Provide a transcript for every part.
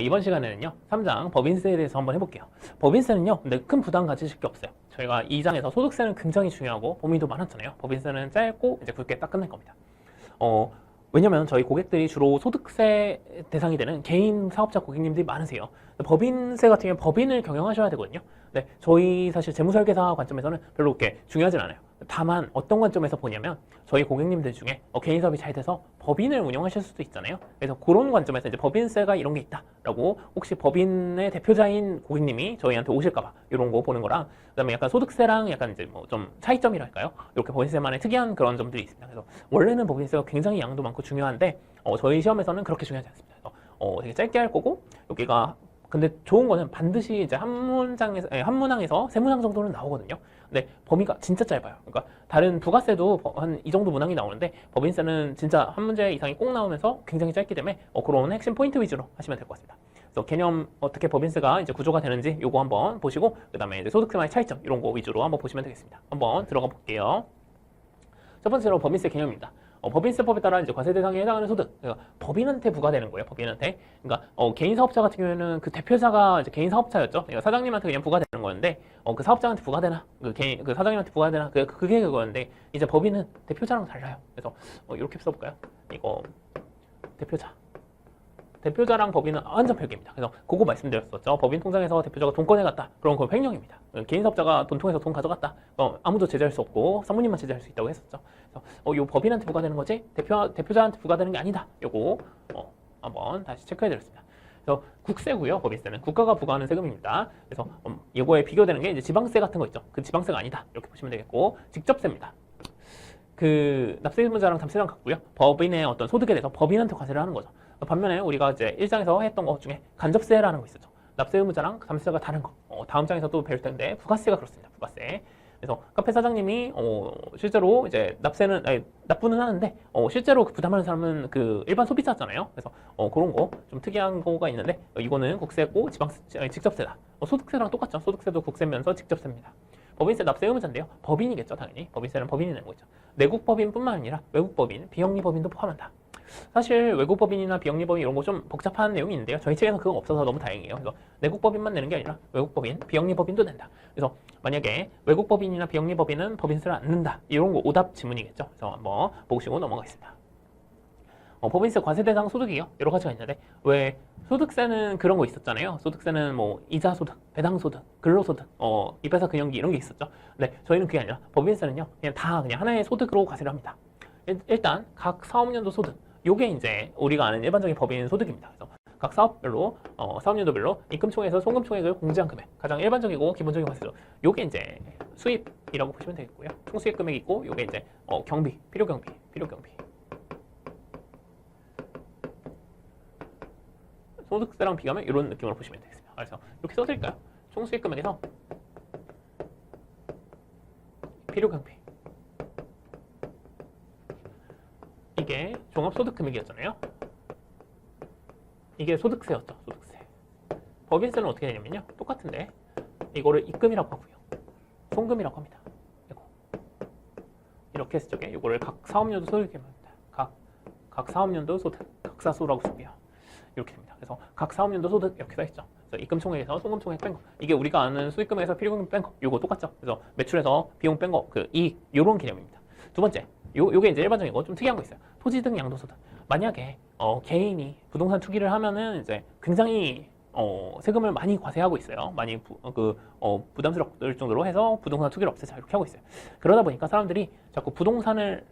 이번 시간에는요, 3장 법인세에 대해서 한번 해볼게요. 법인세는요, 근데 큰 부담 가지실 게 없어요. 저희가 2장에서 소득세는 굉장히 중요하고 범위도 많았잖아요. 법인세는 짧고 이제 굵게 딱 끝낼 겁니다. 왜냐면 저희 고객들이 주로 소득세 대상이 되는 개인 사업자 고객님들이 많으세요. 법인세 같은 경우는 법인을 경영하셔야 되거든요. 네, 저희 사실 재무설계사 관점에서는 별로 그렇게 중요하진 않아요. 다만 어떤 관점에서 보냐면 저희 고객님들 중에 개인 사업이 잘 돼서 법인을 운영하실 수도 있잖아요. 그래서 그런 관점에서 이제 법인세가 이런 게 있다라고 혹시 법인의 대표자인 고객님이 저희한테 오실까봐 이런 거 보는 거랑 그다음에 약간 소득세랑 약간 이제 뭐 좀 차이점이랄까요? 이렇게 법인세만의 특이한 그런 점들이 있습니다. 그래서 원래는 법인세가 굉장히 양도 많고 중요한데 저희 시험에서는 그렇게 중요하지 않습니다. 그래서 되게 짧게 할 거고 여기가 근데 좋은 거는 반드시 이제 한 문항에서 세 문항 정도는 나오거든요. 근데 범위가 진짜 짧아요. 그러니까 다른 부가세도 한 이 정도 문항이 나오는데 법인세는 진짜 한 문제 이상이 꼭 나오면서 굉장히 짧기 때문에 그런 핵심 포인트 위주로 하시면 될 것 같습니다. 그래서 개념 어떻게 법인세가 이제 구조가 되는지 요거 한번 보시고 그다음에 이제 소득세만의 차이점 이런 거 위주로 한번 보시면 되겠습니다. 한번 들어가 볼게요. 첫 번째로 법인세 개념입니다. 법인세법에 따라 이제 과세 대상에 해당하는 소득, 그러니까 법인한테 부과되는 거예요. 법인한테. 그러니까 개인 사업자 같은 경우에는 그 대표자가 이제 개인 사업자였죠. 그러니까 사장님한테 그냥 부과되는 거였는데 그 사업장한테 부과되나, 그 사장님한테 부과되나, 그게 그거였는데 이제 법인은 대표자랑 달라요. 그래서 이렇게 써볼까요? 이거 대표자랑 법인은 완전 별개입니다. 그래서 그거 말씀드렸었죠. 법인 통장에서 대표자가 돈 꺼내갔다. 그럼 그건 횡령입니다. 개인 사업자가 돈 통해서 돈 가져갔다. 아무도 제재할 수 없고 사모님만 제재할 수 있다고 했었죠. 그래서 요 법인한테 부과되는 거지 대표자한테 부과되는 게 아니다. 요거 한번 다시 체크해드렸습니다. 그래서 국세고요. 법인세는 국가가 부과하는 세금입니다. 그래서 이거에 비교되는 게 이제 지방세 같은 거 있죠. 그 지방세가 아니다. 이렇게 보시면 되겠고 직접세입니다. 그 납세 의무자랑 잠세랑 같고요. 법인의 어떤 소득에 대해서 법인한테 과세를 하는 거죠. 반면에 우리가 이제 1장에서 했던 것 중에 간접세라는 거 있었죠. 납세 의무자랑 잠세가 다른 거. 다음 장에서 또 배울 텐데 부가세가 그렇습니다. 부가세. 그래서 카페 사장님이 실제로 이제 납부는 하는데 실제로 부담하는 사람은 그 일반 소비자잖아요. 그래서 그런 거 좀 특이한 거가 있는데 이거는 국세고 직접세다. 소득세랑 똑같죠. 소득세도 국세면서 직접세입니다. 법인세 납세 의무자인데요. 법인이겠죠, 당연히. 법인세는 법인이 내는 거죠. 내국 법인뿐만 아니라 외국 법인, 비영리 법인도 포함한다. 사실 외국 법인이나 비영리 법인 이런 거 좀 복잡한 내용이 있는데요. 저희 책에는 그거 없어서 너무 다행이에요. 그래서 내국 법인만 내는 게 아니라 외국 법인, 비영리 법인도 낸다. 그래서 만약에 외국 법인이나 비영리 법인은 법인세를 안 낸다. 이런 거 오답 지문이겠죠. 그래서 한번 보시고 넘어가겠습니다. 법인세 과세 대상 소득이요. 여러 가지가 있는데 왜 소득세는 그런 거 있었잖아요. 소득세는 뭐 이자 소득, 배당 소득, 근로소득, 입회사 근영기 이런 게 있었죠. 근데 저희는 그게 아니라 법인세는요. 그냥 하나의 소득으로 과세를 합니다. 일단 각 사업연도 소득. 요게 이제 우리가 아는 일반적인 법인 소득입니다. 그래서 각 사업별로 사업연도별로 임금총액에서 송금총액을 공제한 금액 가장 일반적이고 기본적인 과세죠. 요게 이제 수입이라고 보시면 되겠고요. 총수입 금액이 있고 요게 이제 경비, 필요 경비. 소득세랑 비교하면 이런 느낌으로 보시면 되겠습니다. 그래서 이렇게 써드릴까요? 총수입 금액에서 필요 경비. 이게 종합소득 금액이었잖아요. 이게 소득세였죠. 소득세. 법인세는 어떻게 되냐면요. 똑같은데 이거를 입금이라고 하고요. 송금이라고 합니다. 이렇게 했을 적에 이거를 각 사업연도 소득이라고 합니다. 각 사업연도 소득, 각사소라고 쓰고요. 이렇게 됩니다. 그래서 각 사업연도 소득 이렇게 써있죠. 그래서 입금 총액에서 송금 총액 뺀 거. 이게 우리가 아는 수익금에서 필요금 뺀 거. 이거 똑같죠. 그래서 매출에서 비용 뺀 거, 그 이익 요런 개념입니다. 두 번째. 요게 이제 일반적인 거 좀 특이한 거 있어요. 토지 등 양도소득. 만약에 개인이 부동산 투기를 하면은 이제 굉장히 세금을 많이 과세하고 있어요. 많이 부담스러울 정도로 해서 부동산 투기를 없애자 이렇게 하고 있어요. 그러다 보니까 사람들이 자꾸 부동산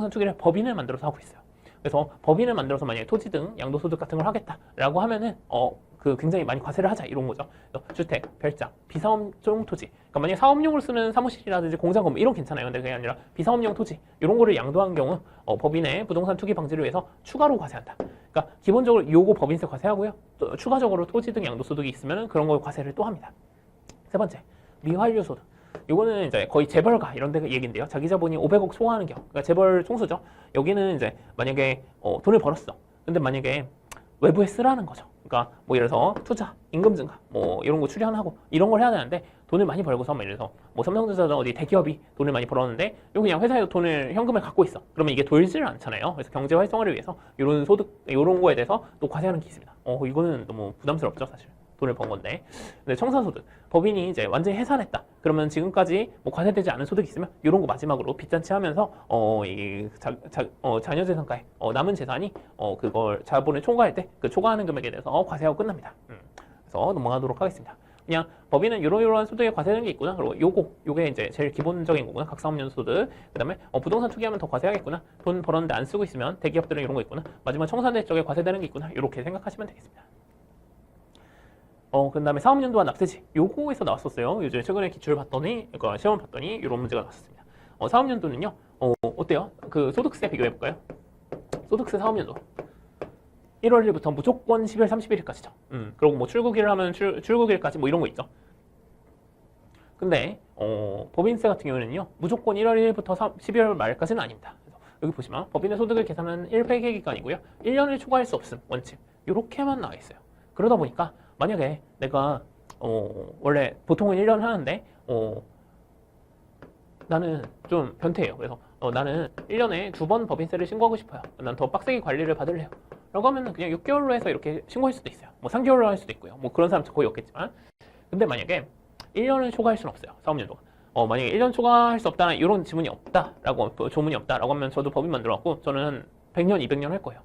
투기를 법인을 만들어서 하고 있어요. 그래서 법인을 만들어서 만약에 토지 등 양도소득 같은 걸 하겠다라고 하면은 굉장히 많이 과세를 하자 이런 거죠. 주택, 별장, 비사업용 토지. 그러니까 만약에 사업용으로 쓰는 사무실이라든지 공장 건물 이런 괜찮아요. 근데 그게 아니라 비사업용 토지 이런 거를 양도한 경우 법인의 부동산 투기 방지를 위해서 추가로 과세한다. 그러니까 기본적으로 요거 법인세 과세하고요. 또 추가적으로 토지 등 양도소득이 있으면 그런 걸 과세를 또 합니다. 세 번째, 미환류 소득. 요거는 이제 거의 재벌가 이런 데 얘기인데요. 자기 자본이 500억 초과하는 경우, 그러니까 재벌 총수죠. 여기는 이제 만약에 돈을 벌었어. 근데 만약에 외부에 쓰라는 거죠. 그러니까 뭐 예를 들어서 투자, 임금 증가, 뭐 이런 거 출연하고 이런 걸 해야 되는데 돈을 많이 벌고서 뭐 예를 들어서 뭐 삼성전자나 어디 대기업이 돈을 많이 벌었는데 요 그냥 회사에 돈을 현금을 갖고 있어. 그러면 이게 돌지를 않잖아요. 그래서 경제 활성화를 위해서 이런 소득 이런 거에 대해서 또 과세하는 게 있습니다. 이거는 너무 부담스럽죠, 사실. 돈을 번 건데. 근데 청산소득 법인이 이제 완전히 해산했다. 그러면 지금까지 뭐 과세되지 않은 소득이 있으면 이런 거 마지막으로 빚잔치하면서 자녀 재산가에 남은 재산이 그걸 자본을 초과할 때 그 초과하는 금액에 대해서 과세하고 끝납니다. 그래서 넘어가도록 하겠습니다. 그냥 법인은 이러이러한 소득에 과세되는 게 있구나. 그리고 요게 이제 제일 기본적인 거구나. 각사업년 소득. 그다음에 부동산 투기하면 더 과세하겠구나. 돈 벌었는데 안 쓰고 있으면 대기업들은 이런 거 있구나. 마지막 청산대 쪽에 과세되는 게 있구나. 이렇게 생각하시면 되겠습니다. 그 다음에 사업연도와 납세지. 요거에서 나왔었어요. 요즘에 최근에 기출을 봤더니, 그러니까 시험을 봤더니 이런 문제가 나왔습니다. 사업연도는요, 어때요? 그 소득세 비교해볼까요? 소득세 사업연도. 1월 1일부터 무조건 12월 31일까지죠. 그리고 뭐 출국일을 하면 출국일까지 뭐 이런 거 있죠. 근데, 법인세 같은 경우는요, 무조건 1월 1일부터 12월 말까지는 아닙니다. 그래서 여기 보시면 법인의 소득을 계산하는 1회계 기간이고요. 1년을 초과할 수 없음, 원칙. 이렇게만 나와 있어요. 그러다 보니까 만약에 내가 원래 보통은 1년 하는데 나는 좀 변태예요. 그래서 나는 1년에 2번 법인세를 신고하고 싶어요. 난 더 빡세게 관리를 받을래요. 라고 하면 그냥 6개월로 해서 이렇게 신고할 수도 있어요. 뭐 3개월로 할 수도 있고요. 뭐 그런 사람 거의 없겠지만. 근데 만약에 1년을 초과할 수는 없어요. 사업연도가. 만약에 1년 초과할 수 없다, 이런 지문이 없다라고, 조문이 없다라고 하면 저도 법인 만들어갖고 저는 100년, 200년 할 거예요.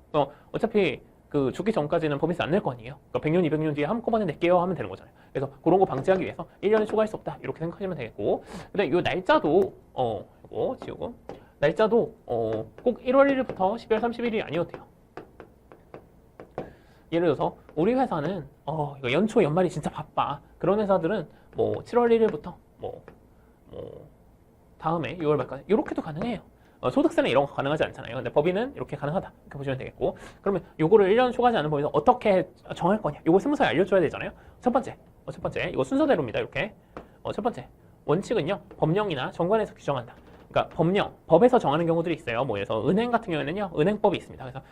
어차피 그 죽기 전까지는 법인세 안 낼 거 아니에요. 그러니까 100년, 200년 뒤에 한꺼번에 낼게요 하면 되는 거잖아요. 그래서 그런 거 방지하기 위해서 1년에 초과할 수 없다. 이렇게 생각하시면 되겠고. 근데 이 날짜도, 이거 지우고. 날짜도, 꼭 1월 1일부터 12월 30일이 아니어도 돼요. 예를 들어서, 우리 회사는, 이거 연초, 연말이 진짜 바빠. 그런 회사들은 뭐 7월 1일부터 다음에 6월 말까지. 이렇게도 가능해요. 소득세는 이런 거 가능하지 않잖아요. 근데 법인은 이렇게 가능하다. 이렇게 보시면 되겠고. 그러면 요거를 1년 초과하지 않은 법인은 어떻게 정할 거냐? 요거 세무서에 알려줘야 되잖아요. 첫 번째, 이거 순서대로입니다. 이렇게. 첫 번째, 원칙은요. 법령이나 정관에서 규정한다. 그러니까 법에서 정하는 경우들이 있어요. 뭐 그래서 은행 같은 경우에는요. 은행법이 있습니다. 그래서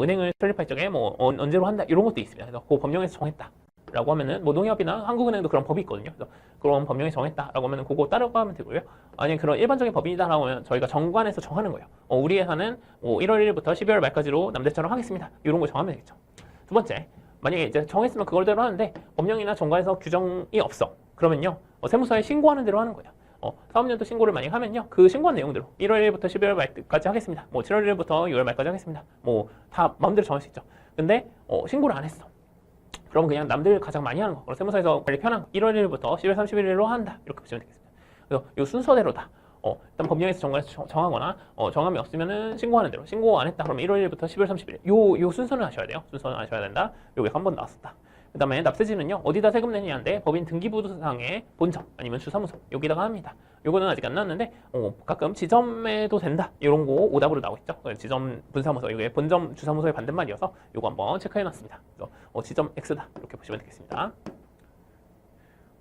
은행을 설립할 적에 뭐 언제로 한다 이런 것도 있습니다. 그래서 그 법령에서 정했다. 라고 하면은 뭐 농협이나 한국은행도 그런 법이 있거든요. 그래서 그런 법령에 정했다라고 하면은 그거 따라가면 되고요. 아니 그런 일반적인 법인이다라고 하면 저희가 정관에서 정하는 거예요. 우리 회사는 1월 1일부터 12월 말까지로 남들처럼 하겠습니다. 이런 거 정하면 되겠죠. 두 번째, 만약에 이제 정했으면 그걸대로 하는데 법령이나 정관에서 규정이 없어. 그러면요 세무서에 신고하는 대로 하는 거예요. 사업연도 신고를 만약 하면요 그 신고한 내용대로 1월 1일부터 12월 말까지 하겠습니다. 뭐 7월 1일부터 6월 말까지 하겠습니다. 뭐 다 마음대로 정할 수 있죠. 근데 신고를 안 했어. 그럼 그냥 남들 가장 많이 하는 거, 세무서에서 관리 편한 거, 1월 1일부터 12월 31일로 한다. 이렇게 보시면 되겠습니다. 그래서 이 순서대로다. 일단 법령에서 정관에서 정하거나, 정함이 없으면은 신고하는 대로. 신고 안 했다. 그러면 1월 1일부터 12월 31일. 요 순서는 하셔야 돼요. 순서는 하셔야 된다. 요게 한 번 나왔었다. 그 다음에 납세지는요, 어디다 세금 내느냐인데, 법인 등기부상의 본점, 아니면 주사무소, 여기다가 합니다. 요거는 아직 안 나왔는데, 가끔 지점에도 된다. 이런 거 오답으로 나오고 있죠. 지점 분사무소, 이게 본점 주사무소의 반대말이어서 요거 한번 체크해 놨습니다. 그래서 지점 X다. 이렇게 보시면 되겠습니다.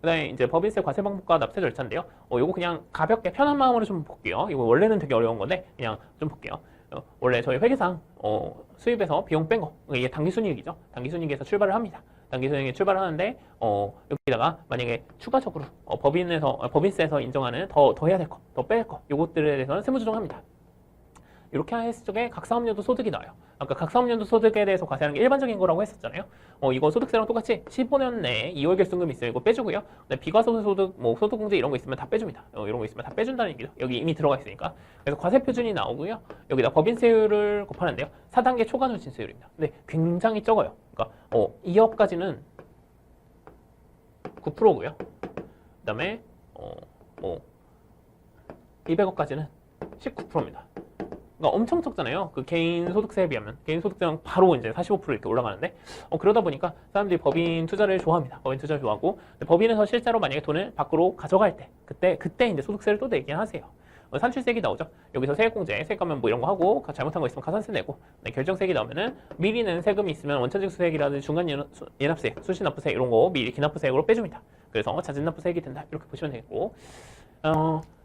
그 다음에 이제 법인세 과세 방법과 납세 절차인데요. 요거 그냥 가볍게 편한 마음으로 좀 볼게요. 이거 원래는 되게 어려운 건데, 그냥 좀 볼게요. 원래 저희 회계상, 수입에서 비용 뺀 거, 이게 당기순이익이죠. 당기순이익에서 출발을 합니다. 단기순이익에 출발을 하는데 여기다가 만약에 추가적으로 법인세에서 인정하는 더 해야 될 거, 더 뺄 거, 요것들에 대해서는 세무조정합니다. 이렇게 했을 적에 각사업연도 소득이 나와요. 아까 각사업연도 소득에 대해서 과세하는 게 일반적인 거라고 했었잖아요. 이거 소득세랑 똑같이 15년 내에 2월 결손금 있어요. 이거 빼주고요. 비과세 소득, 뭐 소득공제 이런 거 있으면 다 빼줍니다. 이런 거 있으면 다 빼준다는 얘기죠. 여기 이미 들어가 있으니까. 그래서 과세 표준이 나오고요. 여기다 법인세율을 곱하는데요. 4단계 초과 누진세율입니다. 근데 굉장히 적어요. 그러니까 2억까지는 9%고요. 그다음에 200억까지는 19%입니다. 그러니까 엄청 적잖아요. 그 개인 소득세에 비하면 개인 소득세는 바로 이제 45% 이렇게 올라가는데 그러다 보니까 사람들이 법인 투자를 좋아합니다. 법인 투자를 좋아하고 법인에서 실제로 만약에 돈을 밖으로 가져갈 때 그때 이제 소득세를 또 내긴 하세요. 산출세액이 나오죠. 여기서 세액공제, 세액감면 뭐 이런 거 하고 잘못한 거 있으면 가산세 내고 결정세액이 나오면은 미리 낸 세금이 있으면 원천징수세액이라든지 중간예납세, 수신납부세 이런 거 미리 기납부세액으로 빼줍니다. 그래서 자진납부세액이 된다. 이렇게 보시면 되겠고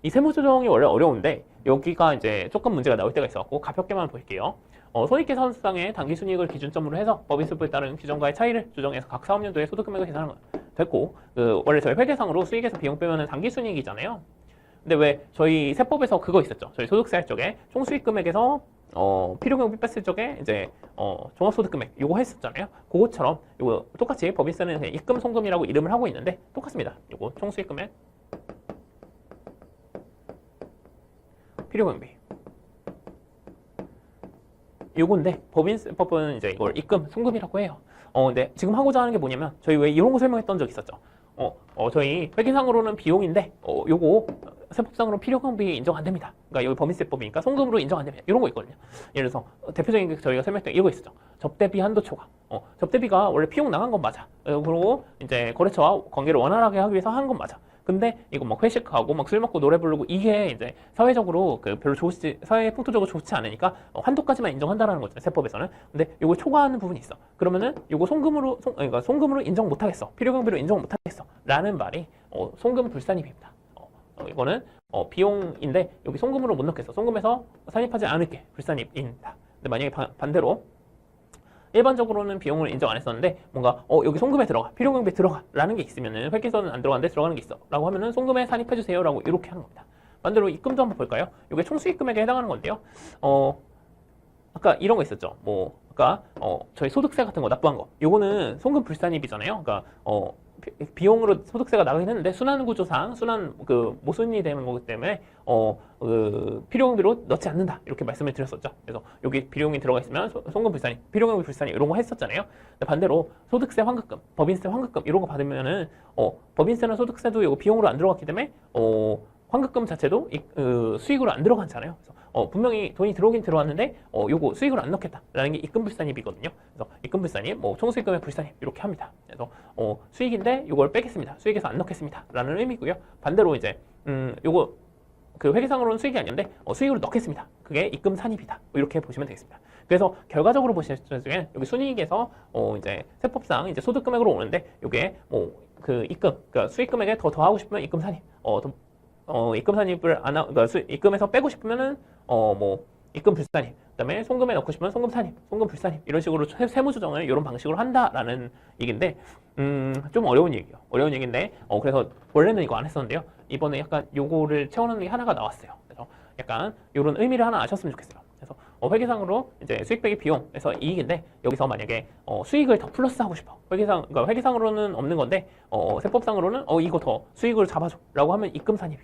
이 세무조정이 원래 어려운데 여기가 이제 조금 문제가 나올 때가 있어갖고 가볍게만 볼게요. 손익계산상의 당기순이익을 기준점으로 해서 법인세법에 따른 규정과의 차이를 조정해서 각 사업연도의 소득금액을 계산하는 거예요. 됐고, 원래 저희 회계상으로 수익에서 비용 빼면은 당기순이익이잖아요. 근데 왜 저희 세법에서 그거 있었죠. 저희 소득세 할 적에 총수익금액에서 필요경비 뺐을 적에 이제 종합소득금액 요거 했었잖아요. 그것처럼 요거 똑같이 법인세는 그냥 입금 송금이라고 이름을 하고 있는데 똑같습니다. 요거 총수익금액 필요경비 요건데 법인세법은 이제 이걸 입금 송금이라고 해요. 근데 지금 하고자 하는 게 뭐냐면 저희 왜 이런 거 설명했던 적 있었죠. 저희 회계상으로는 비용인데 요거 세법상으로 필요경비 인정 안 됩니다. 그러니까 여기 법인세법이니까 송금으로 인정 안 됩니다. 이런 거 있거든요. 예를 들어서 대표적인 게 저희가 설명했던 이거 있었죠. 접대비 한도 초과. 접대비가 원래 비용 나간 건 맞아. 그리고 이제 거래처와 관계를 원활하게 하기 위해서 한 건 맞아. 근데 이거 막 회식하고 막 술 먹고 노래 부르고 이게 이제 사회적으로 별로 사회 풍토적으로 좋지 않으니까 한도까지만 인정한다라는 거죠. 세법에서는. 근데 이거 초과하는 부분이 있어. 그러면은 이거 그러니까 송금으로 인정 못 하겠어. 필요경비로 인정 못 하겠어. 라는 말이 송금 불산입입니다. 이거는 비용인데 여기 송금으로 못 넣겠어. 송금해서 산입하지 않을게. 불산입입니다. 근데 만약에 반대로 일반적으로는 비용을 인정 안 했었는데 뭔가 여기 송금에 들어가, 필요경비에 들어가 라는 게 있으면은 회계서는 안 들어가는데 들어가는 게 있어 라고 하면은 송금에 산입해 주세요 라고 이렇게 하는 겁니다. 반대로 입금도 한번 볼까요? 이게 총수익금액에 해당하는 건데요. 아까 이런 거 있었죠. 아까 저희 소득세 같은 거 납부한 거 요거는 송금 불산입이잖아요. 그러니까 비용으로 소득세가 나가긴 했는데 순환 구조상 모순이 되는 거기 때문에 필요경비로 넣지 않는다 이렇게 말씀을 드렸었죠. 그래서 여기 비용이 들어가 있으면 송금 불산입, 필요경비 불산입 이런 거 했었잖아요. 근데 반대로 소득세 환급금, 법인세 환급금 이런 거 받으면은 법인세나 소득세도 이거 비용으로 안 들어갔기 때문에 환급금 자체도 수익으로 안 들어가잖아요. 그래서 분명히 돈이 들어오긴 들어왔는데 요거 수익으로 안 넣겠다라는 게 입금불산입이거든요. 그래서 입금불산입, 총수익금의 불산입 이렇게 합니다. 그래서 수익인데 요걸 빼겠습니다. 수익에서 안 넣겠습니다라는 의미고요. 반대로 이제 요거 회계상으로는 수익이 아닌데 수익으로 넣겠습니다. 그게 입금산입이다. 이렇게 보시면 되겠습니다. 그래서 결과적으로 보실 적에 여기 순이익에서 이제 세법상 이제 소득금액으로 오는데 요게 입금, 그러니까 수익금액에 더하고 싶으면 입금산입, 입금산입을 그러니까 입금에서 빼고 싶으면은 입금 불산입, 그다음에 송금에 넣고 싶으면 송금 산입, 송금 불산입 이런 식으로 세무 조정을 이런 방식으로 한다라는 얘기인데 좀 어려운 얘기예요. 어려운 얘기인데 그래서 원래는 이거 안 했었는데요. 이번에 약간 요거를 채워넣는 게 하나가 나왔어요. 그래서 약간 이런 의미를 하나 아셨으면 좋겠어요. 그래서 회계상으로 이제 수익 빼기 비용에서 이익인데 여기서 만약에 수익을 더 플러스하고 싶어. 그러니까 회계상으로는 없는 건데 세법상으로는 이거 더 수익을 잡아줘라고 하면 입금 산입.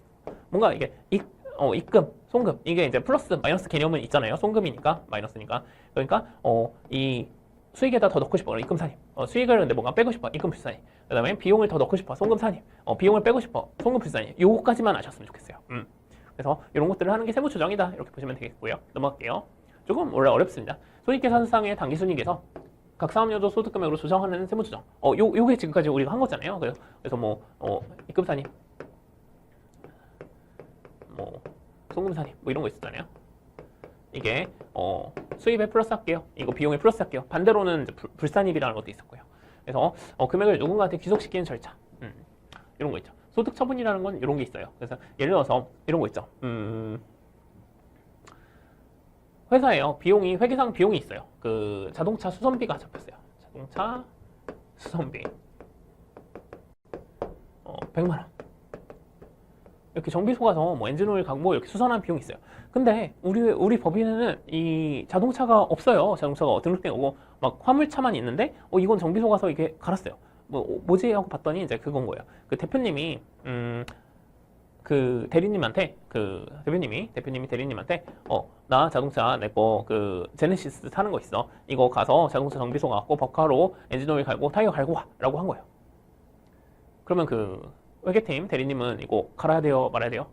뭔가 이게 입금, 송금 이게 이제 플러스 마이너스 개념은 있잖아요. 송금이니까 마이너스니까. 그러니까 이 수익에다 더 넣고 싶어. 입금 산입. 수익을 근데 뭔가 빼고 싶어. 입금 불산입. 그다음에 비용을 더 넣고 싶어. 송금 산입. 비용을 빼고 싶어. 송금 불산입. 요거까지만 아셨으면 좋겠어요. 그래서 이런 것들을 하는 게 세무 조정이다. 이렇게 보시면 되겠고요. 넘어갈게요. 조금 원래 어렵습니다. 손익계산상의 당기순이익에서 각 사업연도 소득금액으로 조정하는 세무 조정. 요게 지금까지 우리가 한 거잖아요. 그래서 입금 산입, 송금 산입 이런 거 있었잖아요. 이게 수입에 플러스 할게요. 이거 비용에 플러스 할게요. 반대로는 이제 불산입이라는 것도 있었고요. 그래서 금액을 누군가한테 귀속시키는 절차 이런 거 있죠. 소득 처분이라는 건 이런 게 있어요. 그래서 예를 들어서 이런 거 있죠. 회사에요. 회계상 비용이 있어요. 자동차 수선비가 잡혔어요. 자동차 수선비 100만 원. 이렇게 정비소 가서 엔진오일 가고 이렇게 수선한 비용이 있어요. 근데 우리 법인에는 이 자동차가 없어요. 자동차가 등록된 거고 막 화물차만 있는데 이건 정비소 가서 이게 갈았어요. 뭐지 하고 봤더니 이제 그건 거예요. 대표님이 대리님한테 대표님이 대리님한테 나 자동차 내 거 제네시스 사는 거 있어. 이거 가서 자동차 정비소 가고 버카로 엔진오일 갈고 타이어 갈고 와라고 한 거예요. 그러면 회계팀 대리님은 이거 갈아야 돼요, 말아야 돼요?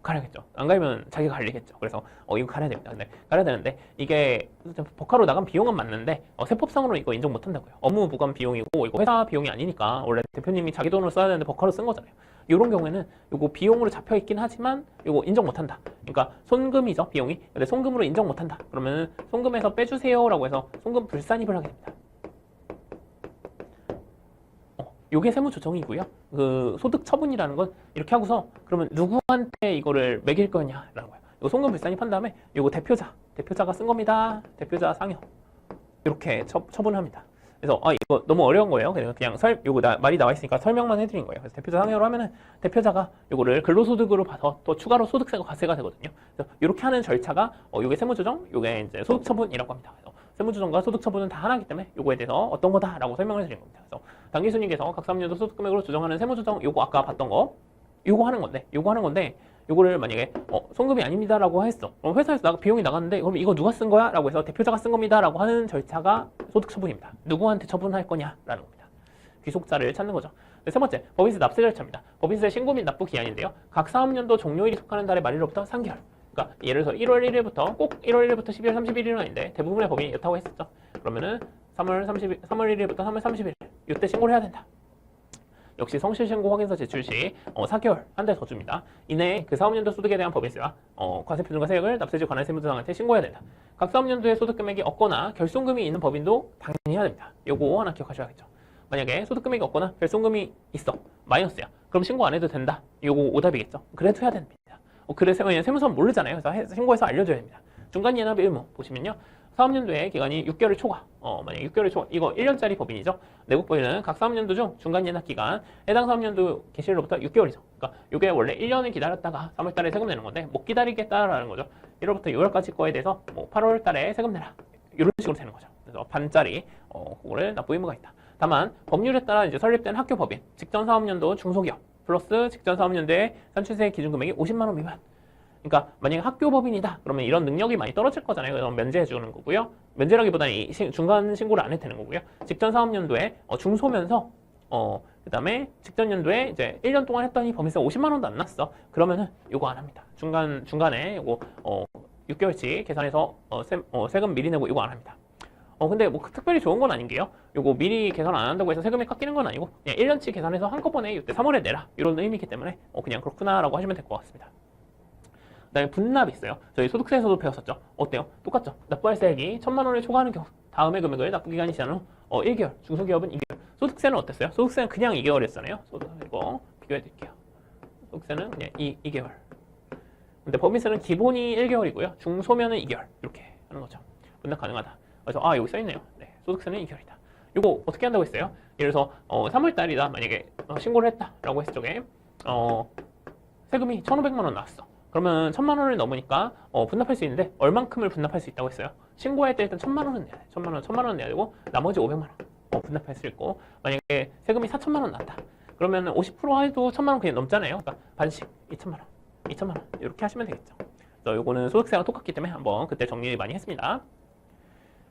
갈아야겠죠. 안 갈면 자기가 갈리겠죠. 그래서 이거 갈아야 됩니다. 근데 갈아야 되는데 이게 버카로 나간 비용은 맞는데 세법상으로 이거 인정 못 한다고요. 업무 부관 비용이고 이거 회사 비용이 아니니까 원래 대표님이 자기 돈으로 써야 되는데 버카로 쓴 거잖아요. 이런 경우에는 이거 비용으로 잡혀 있긴 하지만 이거 인정 못 한다. 그러니까 손금이죠, 비용이. 근데 손금으로 인정 못 한다. 그러면 손금에서 빼주세요라고 해서 손금 불산입을 하게 됩니다. 요게 세무 조정이고요. 소득 처분이라는 건 이렇게 하고서 그러면 누구한테 이거를 매길 거냐라는 거예요. 이거 송금 불산입한 다음에 이거 대표자가 쓴 겁니다. 대표자 상여 이렇게 처분합니다. 그래서 이거 너무 어려운 거예요. 그냥 요거 말이 나와 있으니까 설명만 해드린 거예요. 그래서 대표자 상여로 하면은 대표자가 요거를 근로소득으로 봐서 또 추가로 소득세가 과세가 되거든요. 그래서 이렇게 하는 절차가 요게 세무조정, 요게 이제 소득처분이라고 합니다. 그래서 세무조정과 소득처분은 다 하나이기 때문에 요거에 대해서 어떤 거다라고 설명을 드린 겁니다. 그래서 당기순님께서 각 3년도 소득금액으로 조정하는 세무조정 요거 아까 봤던 거 요거 하는 건데 요거를 만약에 송금이 아닙니다라고 했어. 그럼 회사에서 비용이 나갔는데 그럼 이거 누가 쓴 거야? 라고 해서 대표자가 쓴 겁니다라고 하는 절차가 소득처분입니다. 누구한테 처분할 거냐라는 겁니다. 귀속자를 찾는 거죠. 세 번째, 법인세 납세 절차입니다. 법인세 신고 및 납부 기한인데요. 각 사업년도 종료일이 속하는 달의 말일로부터 3개월. 그러니까 예를 들어서 1월 1일부터 꼭 1월 1일부터 12월 31일은 아닌데 대부분의 법인이 이렇다고 했었죠. 그러면은 3월 1일부터 3월 30일 이때 신고를 해야 된다. 역시 성실신고 확인서 제출 시 4개월 한 달 더 줍니다. 이내에 그 사업연도 소득에 대한 법인세와 과세표준과 세액을 납세지 관할 세무조정한테 신고해야 된다. 각 사업연도에 소득금액이 없거나 결손금이 있는 법인도 당연히 해야 됩니다. 요거 하나 기억하셔야겠죠. 만약에 소득금액이 없거나 결손금이 있어 마이너스야. 그럼 신고 안 해도 된다. 요거 오답이겠죠. 그래도 해야 됩니다. 그래서 세무서는 모르잖아요. 그래서 신고해서 알려줘야 됩니다. 중간예납 의무 보시면요. 사업연도의 기간이 6개월 초과. 만약에 6개월 초과. 이거 1년짜리 법인이죠. 내국법인은 각 사업연도 중 중간예납 기간 해당 사업연도 개시일로부터 6개월이죠. 그러니까 이게 원래 1년을 기다렸다가 3월달에 세금 내는 건데 못 기다리겠다라는 거죠. 1월부터 6월까지 거에 대해서 8월달에 세금 내라. 이런 식으로 되는 거죠. 그래서 반짜리 그거를 납부 의무가 있다. 다만 법률에 따라 이제 설립된 학교 법인, 직전 사업연도 중소기업 플러스 직전 사업연도의 산출세 기준 금액이 50만 원 미만. 그러니까 만약에 학교 법인이다 그러면 이런 능력이 많이 떨어질 거잖아요. 그럼 면제해 주는 거고요. 면제라기보다는 중간 신고를 안 해도 되는 거고요. 직전 사업연도에 중소면서 그다음에 직전 연도에 이제 1년 동안 했더니 법인세 50만 원도 안 났어. 그러면은 요거 안 합니다. 중간에 요거 6개월치 계산해서 세금 미리 내고 이거 안 합니다. 근데 뭐 특별히 좋은 건 아닌 게요. 요거 미리 계산 안 한다고 해서 세금이 깎이는 건 아니고 그냥 1년치 계산해서 한꺼번에 이때 3월에 내라 이런 의미이기 때문에 그냥 그렇구나라고 하시면 될 것 같습니다. 그다음에 분납이 있어요. 저희 소득세에서도 배웠었죠. 어때요? 똑같죠. 납부할 세액이 1,000만 원을 초과하는 경우 다음의 금액을 납부기간이 지난 후 1개월, 중소기업은 2개월. 소득세는 어땠어요? 소득세는 그냥 2개월이었잖아요. 이거 비교해 드릴게요. 소득세는 그냥 2개월. 근데 법인세는 기본이 1개월이고요. 중소면은 2개월. 이렇게 하는 거죠. 분납 가능하다. 그래서 여기 써 있네요. 네, 소득세는 2개월이다. 이거 어떻게 한다고 했어요? 예를 들어서 3월 달이다. 만약에 신고를 했다라고 했을 적에 세금이 1,500만 원 나왔어. 그러면 1,000만 원을 넘으니까 분납할 수 있는데 얼만큼을 분납할 수 있다고 했어요? 신고할 때 일단 1,000만 원은 내야 돼. 1,000만 원 내야 되고 나머지 500만 원 분납할 수 있고 만약에 세금이 4,000만 원 났다. 그러면 50% 해도 1,000만 원 그냥 넘잖아요. 그러니까 반씩 2,000만 원 이렇게 하시면 되겠죠. 그래서 요거는 소득세랑 똑같기 때문에 한번 그때 정리 많이 했습니다.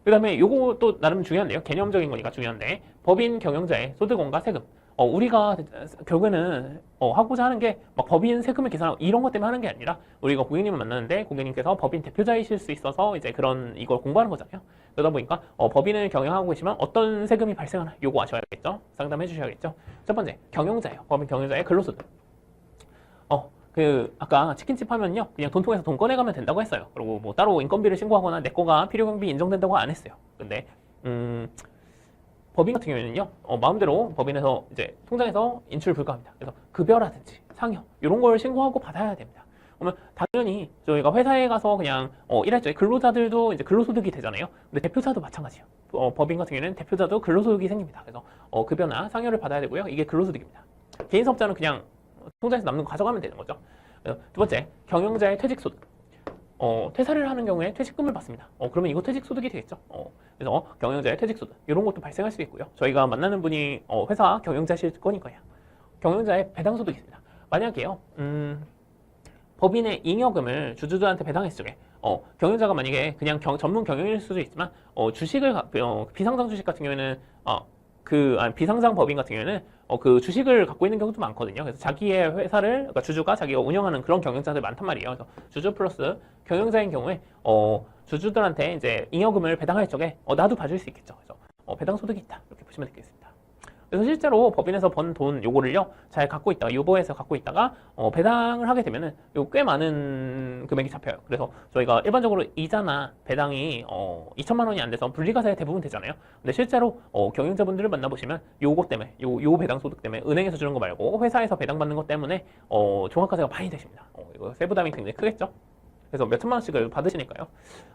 그 다음에 요거 또 나름 중요한데요. 개념적인 거니까 중요한데 법인 경영자의 소득원가 세금. 우리가 결국에는 하고자 하는 게 막 법인 세금을 계산하고 이런 것 때문에 하는 게 아니라 우리가 고객님을 만나는데 고객님께서 법인 대표자이실 수 있어서 이제 이걸 공부하는 거잖아요. 그러다 보니까 법인을 경영하고 계시면 어떤 세금이 발생하나 요거 아셔야겠죠. 상담해 주셔야겠죠. 첫 번째 경영자예요. 법인 경영자의 근로소득. 아까 치킨집 하면요 그냥 돈 통해서 돈 꺼내가면 된다고 했어요. 그리고 뭐 따로 인건비를 신고하거나 내 거가 필요경비 인정된다고 안 했어요. 근데 법인 같은 경우에는요 마음대로 법인에서 이제 통장에서 인출 불가합니다. 그래서 급여라든지 상여 이런 걸 신고하고 받아야 됩니다. 그러면 당연히 저희가 회사에 가서 그냥 일할 때 근로자들도 이제 근로소득이 되잖아요. 근데 대표자도 마찬가지예요. 법인 같은 경우에는 대표자도 근로소득이 생깁니다. 그래서 급여나 상여를 받아야 되고요. 이게 근로소득입니다. 개인 사업자는 그냥 통장에서 남는 거 가져가면 되는 거죠. 두 번째, 경영자의 퇴직소득. 퇴사를 하는 경우에 퇴직금을 받습니다. 그러면 이거 퇴직소득이 되겠죠. 그래서 경영자의 퇴직소득 이런 것도 발생할 수 있고요. 저희가 만나는 분이 회사 경영자실 거니까요. 경영자의 배당소득이 있습니다. 만약에요, 법인의 잉여금을 주주들한테 배당했을 적에 경영자가 만약에 그냥 전문 경영일 수도 있지만 주식을 비상장 주식 같은 경우에는 비상장 법인 같은 경우에는 그 주식을 갖고 있는 경우도 많거든요. 그래서 자기의 회사를, 그러니까 주주가 자기가 운영하는 그런 경영자들 많단 말이에요. 그래서 주주 플러스 경영자인 경우에 주주들한테 이제 잉여금을 배당할 적에 나도 봐줄 수 있겠죠. 그래서 배당 소득이 있다. 이렇게 보시면 되겠습니다. 그래서 실제로 법인에서 번 돈 요거를요 잘 갖고 있다가 유보해서 갖고 있다가 배당을 하게 되면은 요 꽤 많은 금액이 잡혀요. 그래서 저희가 일반적으로 이자나 배당이 2천만 원이 안 돼서 분리과세에 대부분 되잖아요. 근데 실제로 경영자분들을 만나보시면 요거 때문에 요 배당 소득 때문에 은행에서 주는 거 말고 회사에서 배당 받는 것 때문에 종합과세가 많이 되십니다. 이거 세부담이 굉장히 크겠죠. 그래서 몇 천만 원씩을 받으시니까요.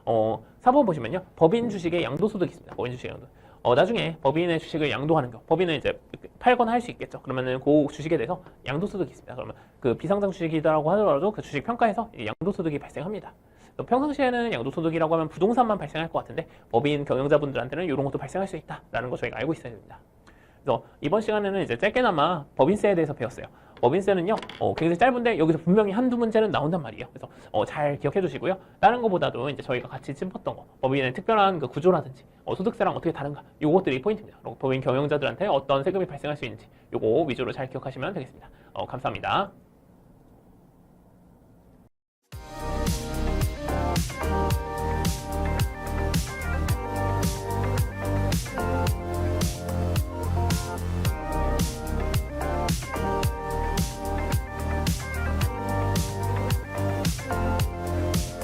4번 보시면요. 법인 주식의 양도소득이 있습니다. 법인 주식의 양도. 나중에 법인의 주식을 양도하는 경우, 법인은 이제 팔거나 할 수 있겠죠. 그러면은 그 주식에 대해서 양도소득이 있습니다. 그러면 그 비상장 주식이라고 하더라도 그 주식 평가에서 양도소득이 발생합니다. 평상시에는 양도소득이라고 하면 부동산만 발생할 것 같은데 법인 경영자분들한테는 이런 것도 발생할 수 있다라는 거 저희가 알고 있어야 됩니다. 그래서 이번 시간에는 이제 짧게나마 법인세에 대해서 배웠어요. 법인세는요, 굉장히 짧은데 여기서 분명히 한두 문제는 나온단 말이에요. 그래서 잘 기억해 두시고요. 다른 것보다도 이제 저희가 같이 짚었던 거, 법인의 특별한 그 구조라든지 소득세랑 어떻게 다른가, 요것들이 포인트입니다. 그리고 법인 경영자들한테 어떤 세금이 발생할 수 있는지 요거 위주로 잘 기억하시면 되겠습니다. 감사합니다.